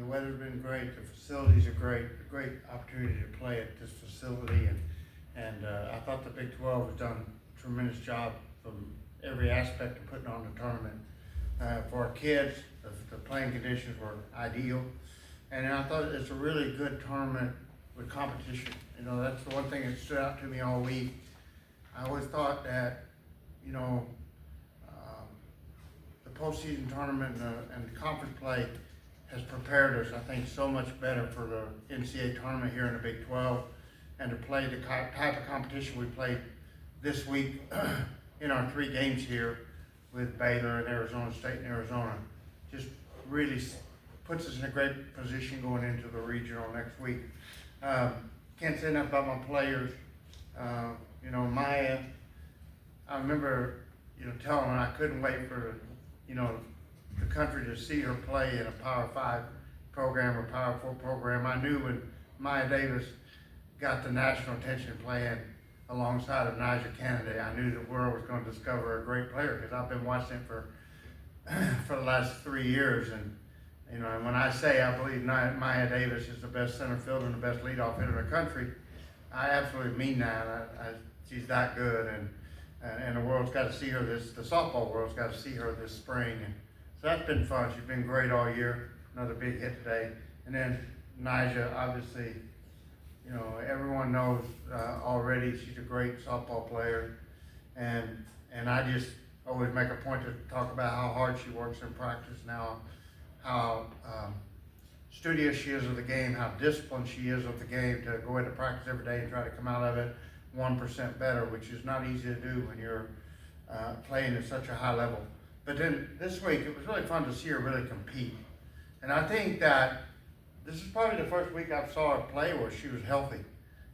weather's been great, the facilities are great, a great opportunity to play at this facility, and I thought the Big 12 has done a tremendous job from every aspect of putting on the tournament. For our kids, the playing conditions were ideal, and I thought it's a really good tournament with competition. You know, that's the one thing that stood out to me all week. I always thought that, you know, the postseason tournament and the conference play has prepared us, I think, so much better for the NCAA tournament here in the Big 12, and to play the type of competition we played this week in our 3 games here with Baylor and Arizona State and Arizona. Just really puts us in a great position going into the regional next week. Can't say enough about my players. You know, Mihya, I remember, you know, telling her I couldn't wait for, you know, the country to see her play in a Power 5 program or Power 4 program. I knew when Mihya Davis got the national attention playing alongside of Canady, I knew the world was going to discover a great player, because I've been watching it for the last 3 years. And you know, and when I say I believe Mihya Davis is the best center fielder and the best leadoff hitter in the country, I absolutely mean that. She's that good, and the world's got to see her the softball world's got to see her this spring. And so that's been fun. She's been great all year. Another big hit today. And then Najaree, obviously, you know, everyone knows already she's a great softball player, and I just always make a point to talk about how hard she works in practice now, how studious she is of the game, how disciplined she is of the game, to go into practice every day and try to come out of it 1% better, which is not easy to do when you're playing at such a high level. But then this week, it was really fun to see her really compete. And I think that this is probably the first week I saw her play where she was healthy.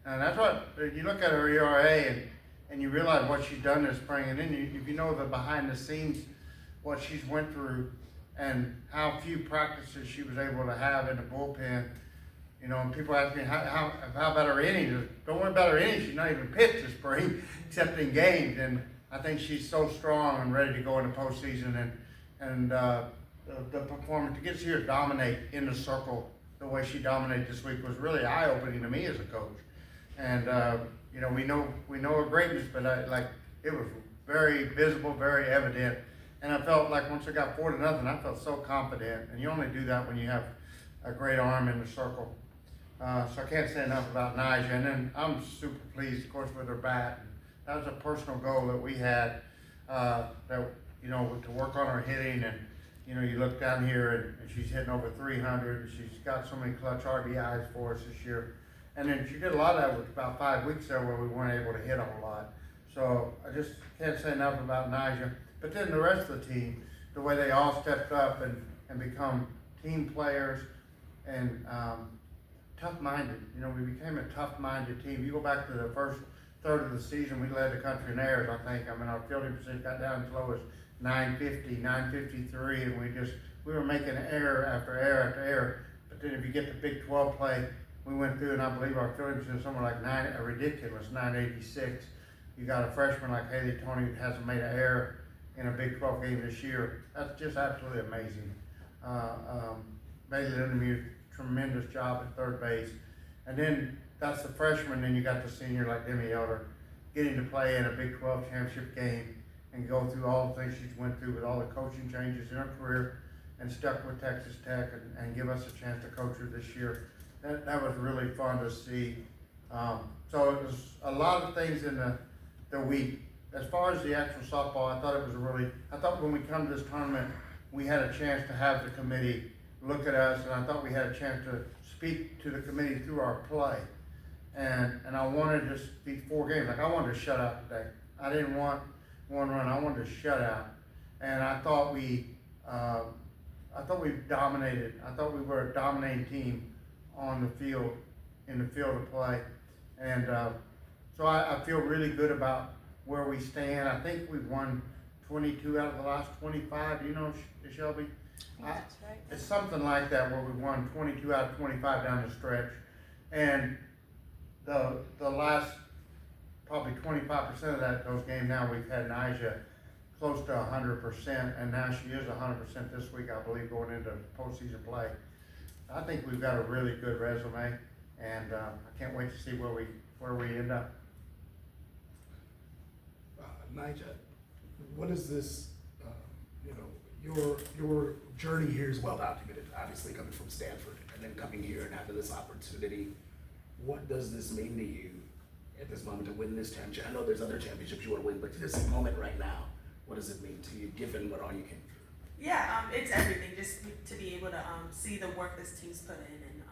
And that's what, you look at her ERA and you realize what she's done this spring, and then if you know the behind the scenes, what she's went through, and how few practices she was able to have in the bullpen. You know, and people ask me, how about her innings? Don't worry about her innings. She's not even pitched this spring, except in games. And I think she's so strong and ready to go in the postseason. And the performance, to get to see her dominate in the circle the way she dominated this week was really eye-opening to me as a coach. And you know, we know her greatness, but it was very visible, very evident. And I felt like once I got 4-0, I felt so confident. And you only do that when you have a great arm in the circle. So I can't say enough about Najaree. And then I'm super pleased, of course, with her bat. And that was a personal goal that we had, that, you know, to work on her hitting. And, you know, you look down here and she's hitting over 300. And she's got so many clutch RBIs for us this year. And then she did a lot of that with about 5 weeks there where we weren't able to hit a whole lot. So I just can't say enough about Najaree. But then the rest of the team, the way they all stepped up and become team players and tough-minded. You know, we became a tough-minded team. You go back to the first third of the season, we led the country in errors, I think. I mean, our fielding percentage got down as low as 950, 953, and we were making error after error after error. But then if you get to Big 12 play, we went through, and I believe our fielding percentage is somewhere like a ridiculous 986. You got a freshman like Haley Tony who hasn't made an error in a Big 12 game this year. That's just absolutely amazing. Bailey did a tremendous job at third base. And then that's the freshman, then you got the senior like Demi Elder getting to play in a Big 12 championship game and go through all the things she's went through with all the coaching changes in her career and stuck with Texas Tech and give us a chance to coach her this year. That was really fun to see. So it was a lot of things in the week. As far as the actual softball, I thought when we come to this tournament, we had a chance to have the committee look at us, and I thought we had a chance to speak to the committee through our play. And I wanted to be 4 games. Like, I wanted to shut out today. I didn't want one run. I wanted to shut out. And I thought we dominated. I thought we were a dominating team on the field, in the field of play. And so I feel really good about where we stand. I think we've won 22 out of the last 25. Do you know, Shelby? That's right. It's something like that, where we won 22 out of 25 down the stretch. And the last probably 25% of those games now we've had Najaree close to 100%, and now she is 100% this week, I believe, going into postseason play. I think we've got a really good resume, and I can't wait to see where we end up. Nigel, what is this, your journey here is well documented, obviously coming from Stanford and then coming here and having this opportunity. What does this mean to you at this moment to win this championship? I know there's other championships you want to win, but this moment right now, what does it mean to you given what all you came through? Yeah, it's everything. Just to be able to see the work this team's put in, and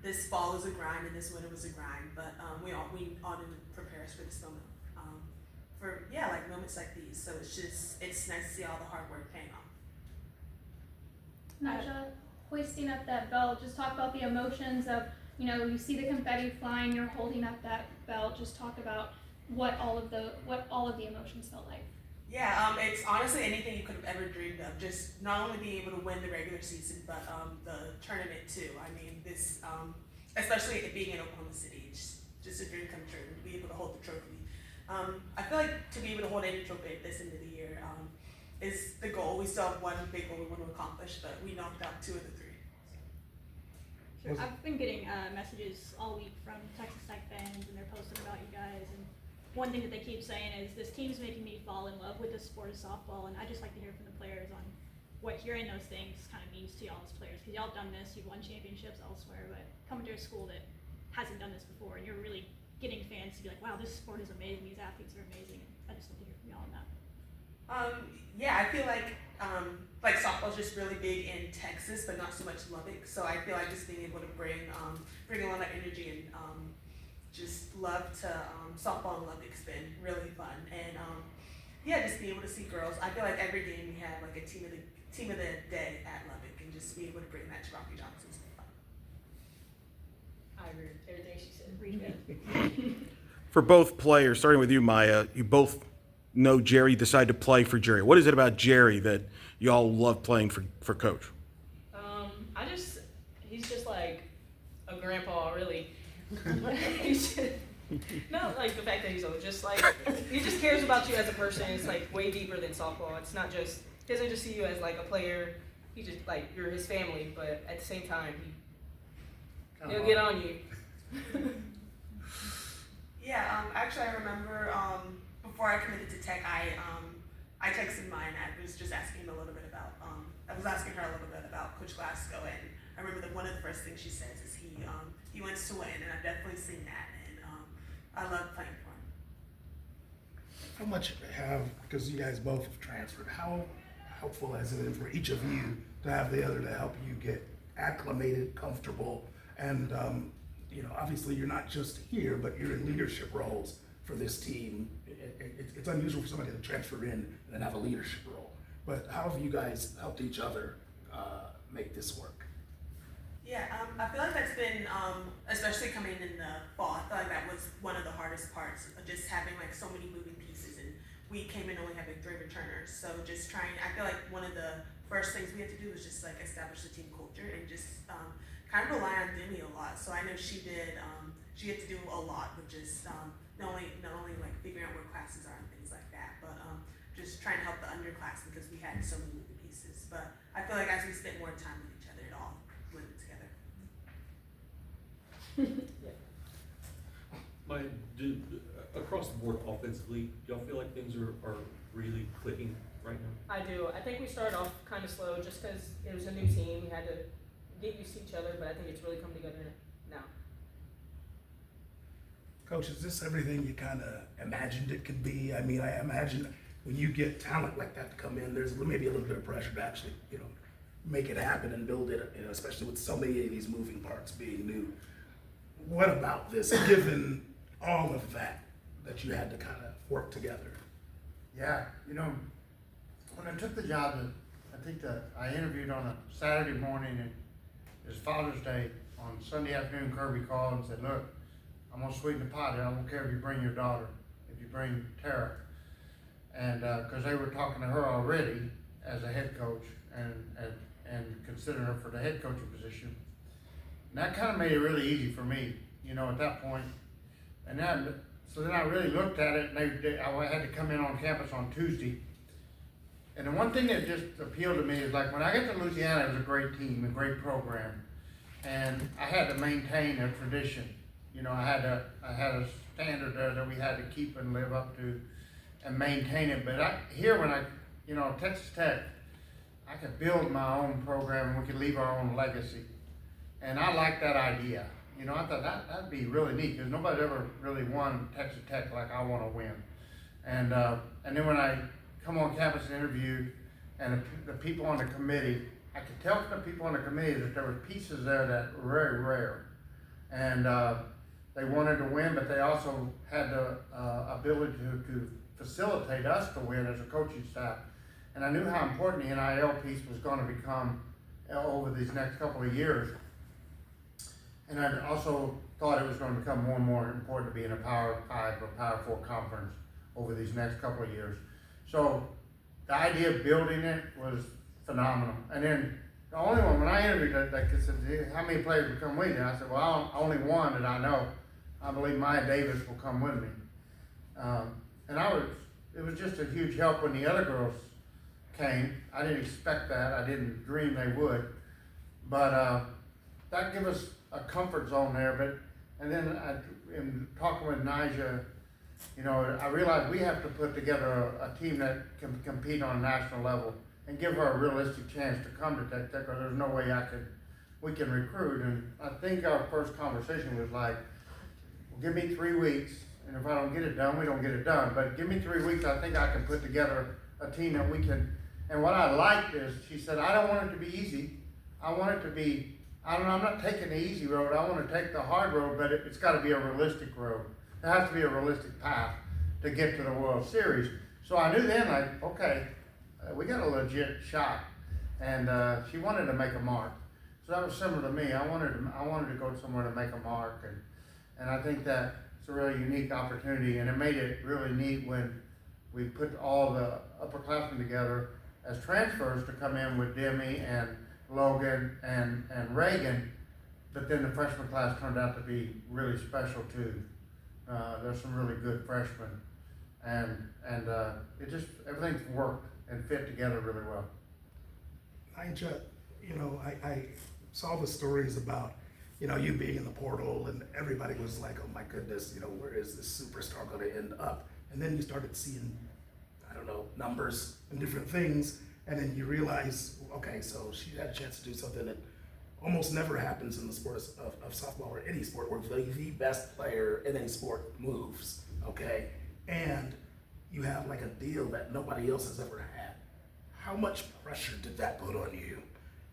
this fall was a grind and this winter was a grind, but we all need to prepare us for this moment. Like moments like these. So it's nice to see all the hard work paying off. Naja, hoisting up that belt, just talk about the emotions of, you see the confetti flying, you're holding up that belt, just talk about what all of the emotions felt like. Yeah, it's honestly anything you could have ever dreamed of. Just not only being able to win the regular season, but the tournament too. I mean, this, especially it being in Oklahoma City, it's just a dream come true to be able to hold the trophy. I feel like to be able to hold any trophy at this end of the year is the goal. We still have one big goal we want to accomplish, but we knocked out 2 of the 3. Sure. I've been getting messages all week from Texas Tech fans, and they're posting about you guys. And one thing that they keep saying is, this team's making me fall in love with the sport of softball. And I just like to hear from the players on what hearing those things kind of means to y'all as players. Because y'all have done this, you've won championships elsewhere, but coming to a school that hasn't done this before, and you're really getting fans to be like, wow, this sport is amazing, these athletes are amazing. I just want to hear from y'all on that. I feel like softball is just really big in Texas, but not so much Lubbock. So I feel like just being able to bring a lot of energy and just love to softball in Lubbock's been really fun. And just be able to see girls. I feel like every game we have like a team of the day at Lubbock, and just be able to bring that to Rocky Johnson's fun. I agree with everything she said. For both players, starting with you, Mihya, you both know Gerry, decided to play for Gerry. What is it about Gerry that y'all love playing for Coach? He's just like a grandpa, really. Not like the fact that he's old, just like, he just cares about you as a person. It's like way deeper than softball. It's not just, he doesn't just see you as like a player. He just like, you're his family, but at the same time, he'll get on you. Actually, I remember before I committed to Tech, I texted Maya and I was just asking him a little bit about. I was asking her a little bit about Coach Glasco, and I remember that one of the first things she says is he wants to win, and I've definitely seen that, and I love playing for him. How much because you guys both have transferred, how helpful has it been for each of you to have the other to help you get acclimated, comfortable, and obviously you're not just here, but you're in leadership roles for this team. It's unusual for somebody to transfer in and then have a leadership role. But how have you guys helped each other make this work? I feel like that's been, especially coming in the fall, I feel like that was one of the hardest parts, just having like so many moving pieces, and we came in only having 3 returners. So just I feel like one of the first things we had to do was just like establish the team culture and just kind of rely on Demi a lot. So I know she did, she had to do a lot with just not only like figuring out where classes are and things like that, but just trying to help the underclass because we had so many moving pieces. But I feel like as we spent more time with each other, it all blended together. Across the board offensively, y'all feel like things are really clicking right now? I do. I think we started off kind of slow just because it was a new team. We had to get used to each other, but I think it's really come together now. Coach, is this everything you kind of imagined it could be? I mean, I imagine when you get talent like that to come in, there's maybe a little bit of pressure to actually, make it happen and build it, especially with so many of these moving parts being new. What about this, given all of that you had to kind of work together? Yeah, when I took the job, I think that I interviewed on a Saturday morning, and it was Father's Day. On Sunday afternoon, Kirby called and said, look, I'm gonna sweeten the pot. I don't care if you bring your daughter, if you bring Tara. And because they were talking to her already as a head coach and considering her for the head coaching position. And that kind of made it really easy for me, at that point. And so then I really looked at it, and I had to come in on campus on Tuesday. And the one thing that just appealed to me is like when I got to Louisiana, it was a great team, a great program. and I had to maintain a tradition. You know, I had a standard there that we had to keep and live up to and maintain it. But Texas Tech, I could build my own program and we could leave our own legacy. And I like that idea. You know, I thought that'd be really neat because nobody ever really won Texas Tech like I want to win. And then when I come on campus and interview, and the people on the committee, I could tell from the people on the committee that there were pieces there that were very rare. And they wanted to win, but they also had the ability to facilitate us to win as a coaching staff. And I knew how important the NIL piece was going to become over these next couple of years. And I also thought it was going to become more and more important to be in a Power 5 or Power 4 conference over these next couple of years. So the idea of building it was phenomenal. And then the only one, when I interviewed, they said, how many players would come with you? I said, well, only one that I know. I believe Mihya Davis will come with me. It was just a huge help when the other girls came. I didn't expect that. I didn't dream they would. But that gave us a comfort zone there. And then in talking with Najaree, you know, I realized we have to put together a team that can compete on a national level and give her a realistic chance to come to Tech, or there's no way we can recruit. And I think our first conversation was like, well, give me 3 weeks, and if I don't get it done, we don't get it done. But give me 3 weeks, I think I can put together a team that we can. And what I liked is, she said, I don't want it to be easy. I want it to be, I'm not taking the easy road. I want to take the hard road, but it's got to be a realistic road. There has to be a realistic path to get to the World Series. So I knew then, like, okay, we got a legit shot. And she wanted to make a mark. So that was similar to me. I wanted to go somewhere to make a mark. And I think that it's a really unique opportunity. And it made it really neat when we put all the upperclassmen together as transfers to come in with Demi and Logan and Reagan. But then the freshman class turned out to be really special too. There's some really good freshmen, and it just, everything's worked and fit together really well. You know, I saw the stories about, you know, you being in the portal and everybody was like, oh my goodness, you know, where is this superstar going to end up? And then you started seeing, I don't know, numbers and different things, and then you realize, okay, so she had a chance to do something that almost never happens in the sport of softball or any sport, where the best player in any sport moves, okay? And you have like a deal that nobody else has ever had. How much pressure did that put on you?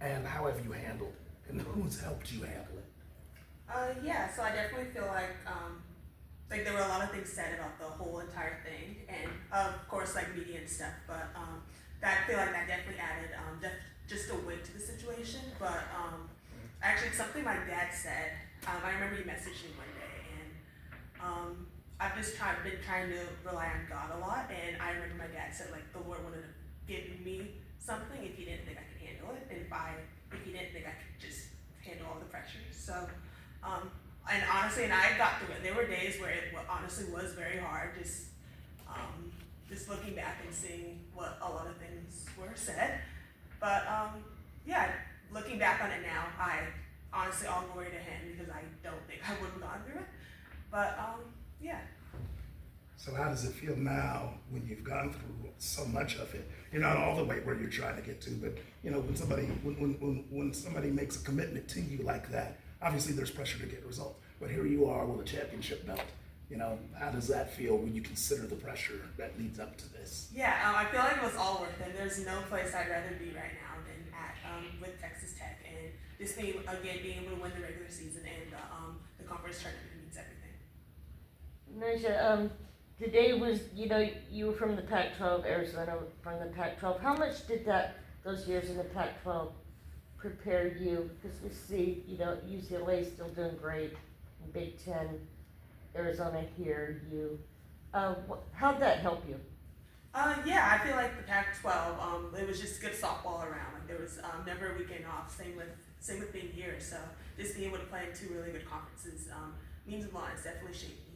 And how have you handled it? And who's helped you handle it? Yeah, so I definitely feel like there were a lot of things said about the whole entire thing, and of course like media and stuff, but I feel like that definitely added just a weight to the situation. But actually something my dad said, I remember he messaged me one day, and I've just been trying to rely on God a lot, and I remember my dad said like the Lord wanted to give me something if he didn't think I could handle it, and if he didn't think I could just handle all the pressures. So and honestly, and I got through it. There were days where it honestly was very hard, just looking back and seeing what a lot of things were said. But yeah, looking back on it now, I honestly all glory to him, because I don't think I would have gone through it. But yeah. So how does it feel now when you've gone through so much of it? You're not all the way where you're trying to get to, but you know, when somebody makes a commitment to you like that, obviously there's pressure to get results. But here you are with a championship belt. You know, how does that feel when you consider the pressure that leads up to this? Yeah, I feel like it was all worth it. There's no place I'd rather be right now than at with Texas Tech, and just being able to win the regular season and the conference tournament means everything. Mihya, today was, you know, you were from the Pac-12, Arizona from the Pac-12. How much did those years in the Pac-12 prepare you? Because we see, you know, UCLA still doing great in Big Ten, Arizona here, how'd that help you? Yeah, I feel like the Pac-12, it was just good softball around. Like there was never a weekend off. Same with being here. So just being able to play in two really good conferences means a lot. It's definitely shaped me.